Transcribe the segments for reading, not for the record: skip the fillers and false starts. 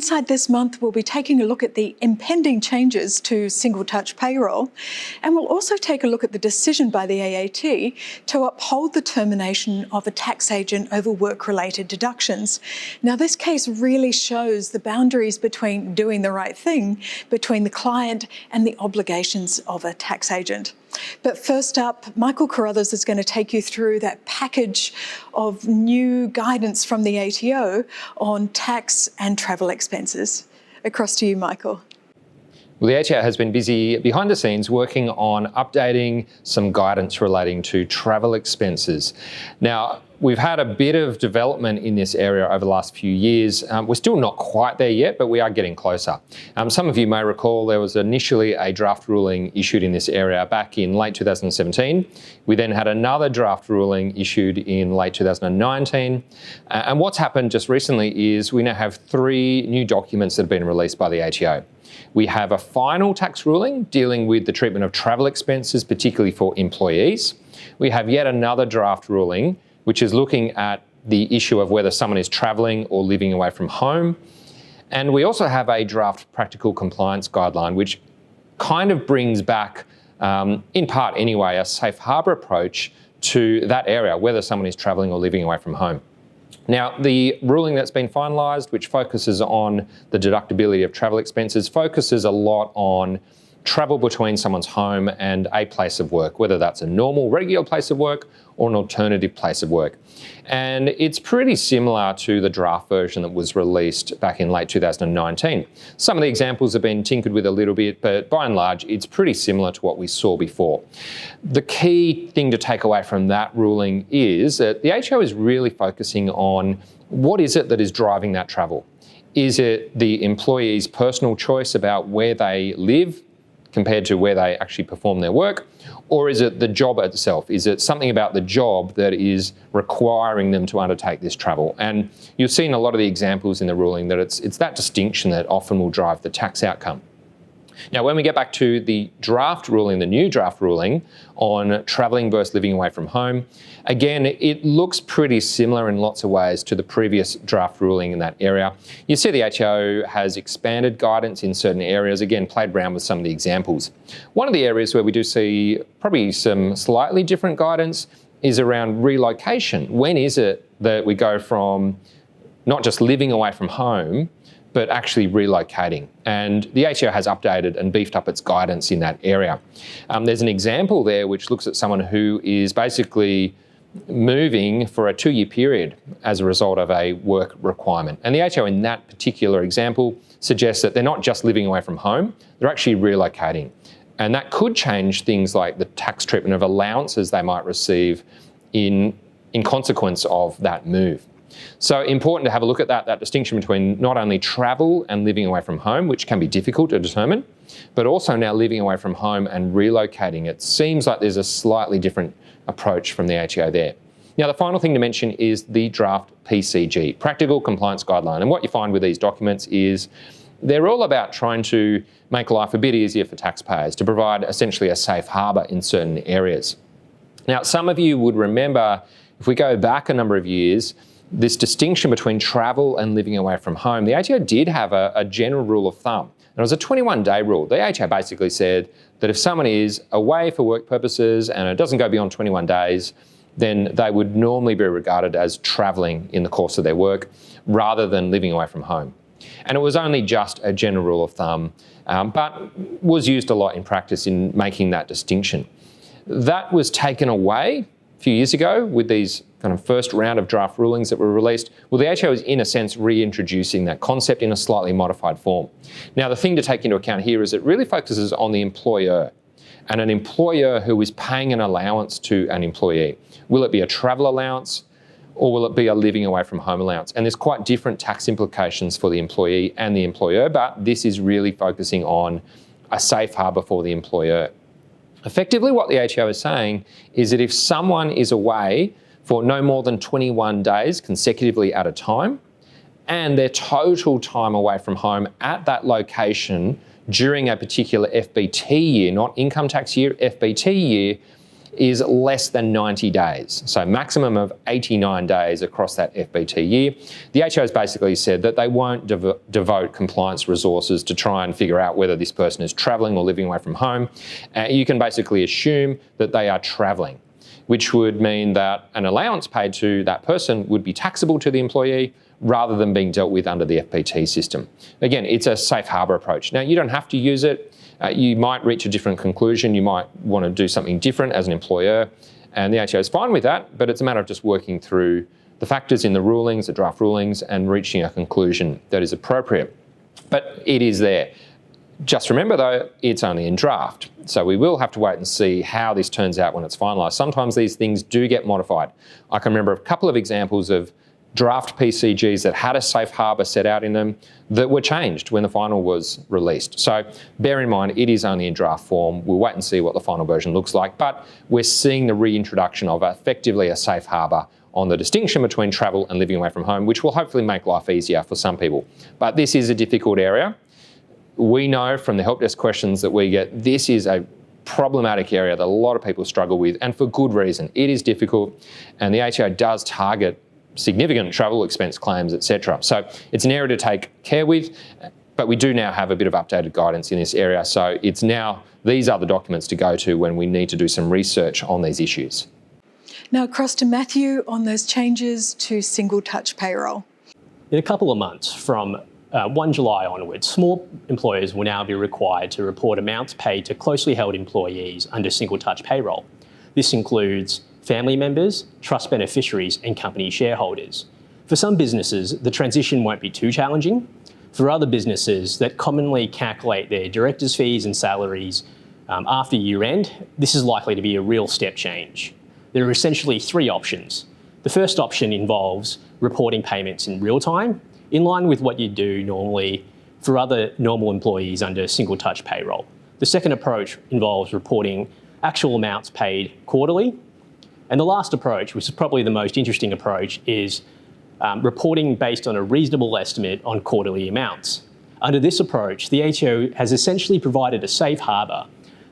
Inside this month, we'll be taking a look at the impending changes to single touch payroll, and we'll also take a look at the decision by the AAT to uphold the termination of a tax agent over work-related deductions. Now, this case really shows the boundaries between doing the right thing, between the client and the obligations of a tax agent. But first up, Michael Carruthers is going to take you through that package of new guidance from the ATO on tax and travel expenses. Across to you, Michael. Well, the ATO has been busy behind the scenes working on updating some guidance relating to travel expenses. Now, we've had a bit of development in this area over the last few years. We're still not quite there yet, but we are getting closer. Some of you may recall there was initially a draft ruling issued in this area back in late 2017. We then had another draft ruling issued in late 2019. And what's happened just recently is we now have 3 new documents that have been released by the ATO. We have a final tax ruling dealing with the treatment of travel expenses, particularly for employees. We have yet another draft ruling, which is looking at the issue of whether someone is travelling or living away from home. And we also have a draft practical compliance guideline, which kind of brings back, in part anyway, a safe harbour approach to that area, whether someone is travelling or living away from home. Now, the ruling that's been finalised, which focuses on the deductibility of travel expenses, focuses a lot on travel between someone's home and a place of work, whether that's a normal, regular place of work or an alternative place of work. And it's pretty similar to the draft version that was released back in late 2019. Some of the examples have been tinkered with a little bit, but by and large, it's pretty similar to what we saw before. The key thing to take away from that ruling is that the ATO is really focusing on what is it that is driving that travel. Is it the employee's personal choice about where they live compared to where they actually perform their work? Or is it the job itself? Is it something about the job that is requiring them to undertake this travel? And you've seen a lot of the examples in the ruling that it's that distinction that often will drive the tax outcome. Now, when we get back to the draft ruling, the new draft ruling on travelling versus living away from home, again, it looks pretty similar in lots of ways to the previous draft ruling in that area. You see the ATO has expanded guidance in certain areas, again, played around with some of the examples. One of the areas where we do see probably some slightly different guidance is around relocation. When is it that we go from not just living away from home, but actually relocating? And the ATO has updated and beefed up its guidance in that area. There's an example there which looks at someone who is basically moving for a 2-year period as a result of a work requirement. And the ATO in that particular example suggests that they're not just living away from home, they're actually relocating. And that could change things like the tax treatment of allowances they might receive in consequence of that move. So important to have a look at that distinction between not only travel and living away from home, which can be difficult to determine, but also now living away from home and relocating. It seems like there's a slightly different approach from the ATO there. Now, the final thing to mention is the draft PCG, Practical Compliance Guideline. And what you find with these documents is they're all about trying to make life a bit easier for taxpayers, to provide essentially a safe harbour in certain areas. Now, some of you would remember, if we go back a number of years, this distinction between travel and living away from home. The ATO did have a general rule of thumb. And it was a 21-day rule. The ATO basically said that if someone is away for work purposes and it doesn't go beyond 21 days, then they would normally be regarded as travelling in the course of their work rather than living away from home. And it was only just a general rule of thumb, but was used a lot in practice in making that distinction. That was taken away a few years ago with these kind of first round of draft rulings that were released. Well, the ATO is in a sense reintroducing that concept in a slightly modified form. Now, the thing to take into account here is it really focuses on the employer and an employer who is paying an allowance to an employee. Will it be a travel allowance or will it be a living away from home allowance? And there's quite different tax implications for the employee and the employer, but this is really focusing on a safe harbour for the employer. Effectively, what the ATO is saying is that if someone is away for no more than 21 days consecutively at a time, and their total time away from home at that location during a particular FBT year, not income tax year, FBT year, is less than 90 days, so maximum of 89 days across that FBT year. The ATO has basically said that they won't devote compliance resources to try and figure out whether this person is travelling or living away from home. You can basically assume that they are travelling, which would mean that an allowance paid to that person would be taxable to the employee rather than being dealt with under the FBT system. Again, it's a safe harbour approach. Now, you don't have to use it. You might reach a different conclusion. You might want to do something different as an employer, and the ATO is fine with that, but it's a matter of just working through the factors in the rulings, the draft rulings, and reaching a conclusion that is appropriate. But it is there. Just remember though, it's only in draft. So we will have to wait and see how this turns out when it's finalised. Sometimes these things do get modified. I can remember a couple of examples of draft PCGs that had a safe harbour set out in them that were changed when the final was released. So bear in mind, it is only in draft form. We'll wait and see what the final version looks like, but we're seeing the reintroduction of effectively a safe harbour on the distinction between travel and living away from home, which will hopefully make life easier for some people. But this is a difficult area. We know from the help desk questions that we get, this is a problematic area that a lot of people struggle with, and for good reason. It is difficult, and the ATO does target significant travel expense claims, etc. So it's an area to take care with, but we do now have a bit of updated guidance in this area. So it's now, these are the documents to go to when we need to do some research on these issues. Now across to Matthew on those changes to single touch payroll. In a couple of months, from 1 July onwards, small employers will now be required to report amounts paid to closely held employees under single touch payroll. This includes family members, trust beneficiaries and company shareholders. For some businesses, the transition won't be too challenging. For other businesses that commonly calculate their directors' fees and salaries after year end, this is likely to be a real step change. There are essentially three options. The first option involves reporting payments in real time, in line with what you do normally for other normal employees under single touch payroll. The second approach involves reporting actual amounts paid quarterly. And the last approach, which is probably the most interesting approach, is reporting based on a reasonable estimate on quarterly amounts. Under this approach, the ATO has essentially provided a safe harbour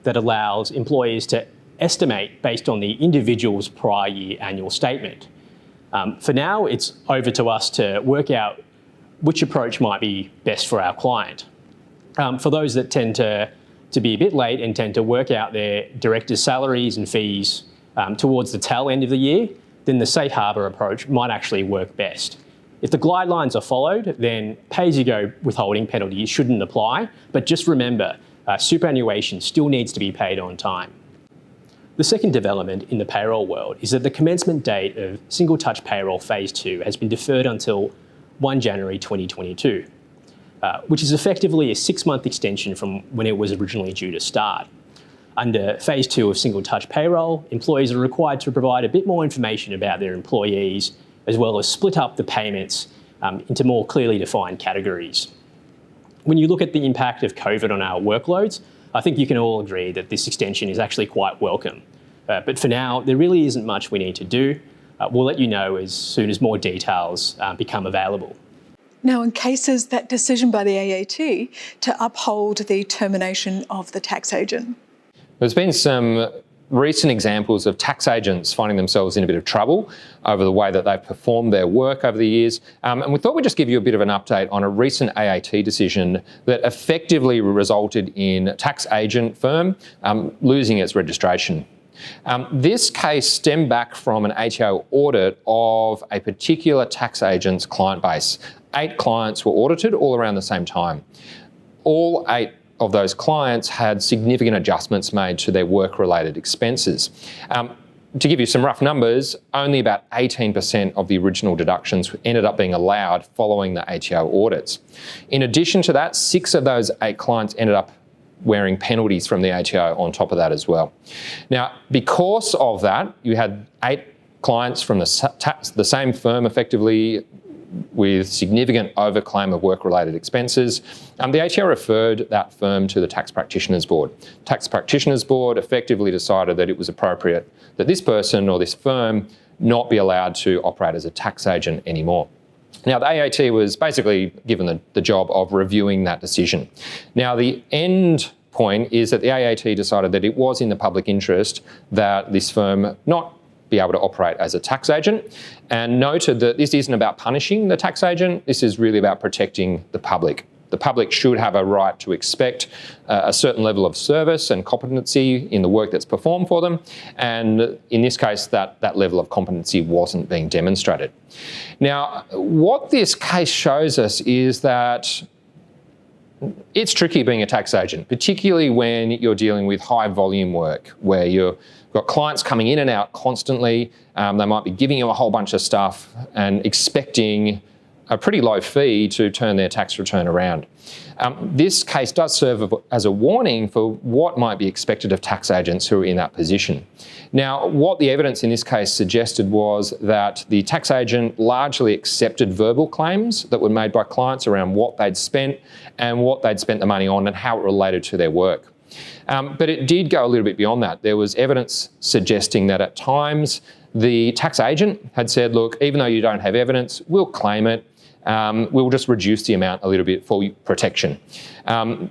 that allows employers to estimate based on the individual's prior year annual statement. For now, it's over to us to work out which approach might be best for our client. For those that tend to be a bit late and tend to work out their directors' salaries and fees towards the tail end of the year, then the safe harbour approach might actually work best. If the guidelines are followed, then pay-as-you-go withholding penalties shouldn't apply, but just remember, superannuation still needs to be paid on time. The second development in the payroll world is that the commencement date of Single Touch Payroll Phase 2 has been deferred until 1 January 2022, which is effectively a 6-month extension from when it was originally due to start. Under Phase 2 of Single Touch Payroll, employees are required to provide a bit more information about their employees, as well as split up the payments into more clearly defined categories. When you look at the impact of COVID on our workloads, I think you can all agree that this extension is actually quite welcome. But for now, there really isn't much we need to do. We'll let you know as soon as more details become available. Now, in cases, that decision by the AAT to uphold the termination of the tax agent. There's been some recent examples of tax agents finding themselves in a bit of trouble over the way that they've performed their work over the years. And we thought we'd just give you a bit of an update on a recent AAT decision that effectively resulted in a tax agent firm losing its registration. This case stemmed back from an ATO audit of a particular tax agent's client base. 8 clients were audited all around the same time. All 8 of those clients had significant adjustments made to their work-related expenses. To give you some rough numbers, only about 18% of the original deductions ended up being allowed following the ATO audits. In addition to that, 6 of those 8 clients ended up wearing penalties from the ATO on top of that as well. Now, because of that, you had 8 clients from the same firm effectively with significant overclaim of work-related expenses. The ATO referred that firm to the Tax Practitioners Board. Tax Practitioners Board effectively decided that it was appropriate that this person or this firm not be allowed to operate as a tax agent anymore. Now, the AAT was basically given the job of reviewing that decision. Now, the end point is that the AAT decided that it was in the public interest that this firm not be able to operate as a tax agent, and noted that this isn't about punishing the tax agent, this is really about protecting the public. The public should have a right to expect a certain level of service and competency in the work that's performed for them, and in this case that level of competency wasn't being demonstrated. Now, what this case shows us is that it's tricky being a tax agent, particularly when you're dealing with high volume work where you've got clients coming in and out constantly. They might be giving you a whole bunch of stuff and expecting a pretty low fee to turn their tax return around. This case does serve as a warning for what might be expected of tax agents who are in that position. Now, what the evidence in this case suggested was that the tax agent largely accepted verbal claims that were made by clients around what they'd spent and what they'd spent the money on and how it related to their work. But it did go a little bit beyond that. There was evidence suggesting that at times the tax agent had said, look, even though you don't have evidence, we'll claim it. We'll just reduce the amount a little bit for protection.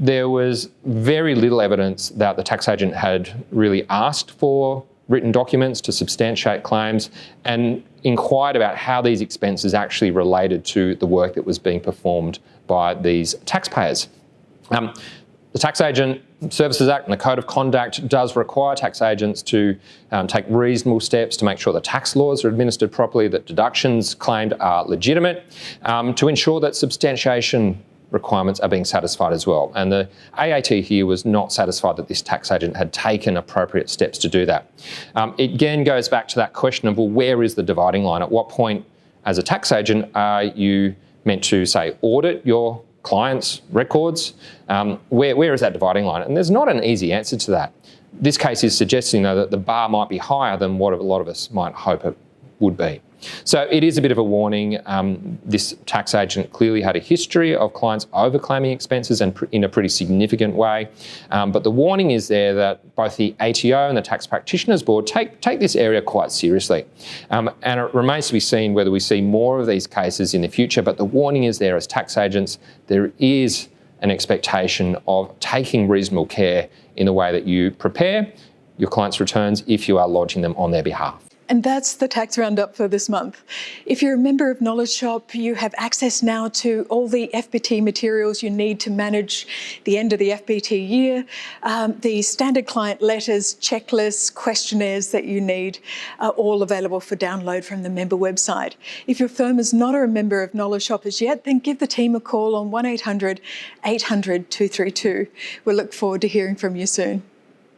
There was very little evidence that the tax agent had really asked for written documents to substantiate claims and inquired about how these expenses actually related to the work that was being performed by these taxpayers. The Tax Agent Services Act and the Code of Conduct does require tax agents to take reasonable steps to make sure that tax laws are administered properly, that deductions claimed are legitimate, to ensure that substantiation requirements are being satisfied as well. And the AAT here was not satisfied that this tax agent had taken appropriate steps to do that. It again goes back to that question of, well, where is the dividing line? At what point as a tax agent are you meant to, say, audit your clients' records? Where is that dividing line? And there's not an easy answer to that. This case is suggesting, though, that the bar might be higher than what a lot of us might hope it would be. So it is a bit of a warning. This tax agent clearly had a history of clients overclaiming expenses and in a pretty significant way. But the warning is there that both the ATO and the Tax Practitioners Board take this area quite seriously. And it remains to be seen whether we see more of these cases in the future. But the warning is there as tax agents, there is an expectation of taking reasonable care in the way that you prepare your clients' returns if you are lodging them on their behalf. And that's the Tax Roundup for this month. If you're a member of Knowledge Shop, you have access now to all the FBT materials you need to manage the end of the FBT year, the standard client letters, checklists, questionnaires that you need are all available for download from the member website. If your firm is not a member of Knowledge Shop as yet, then give the team a call on 1800 800 232. We'll look forward to hearing from you soon.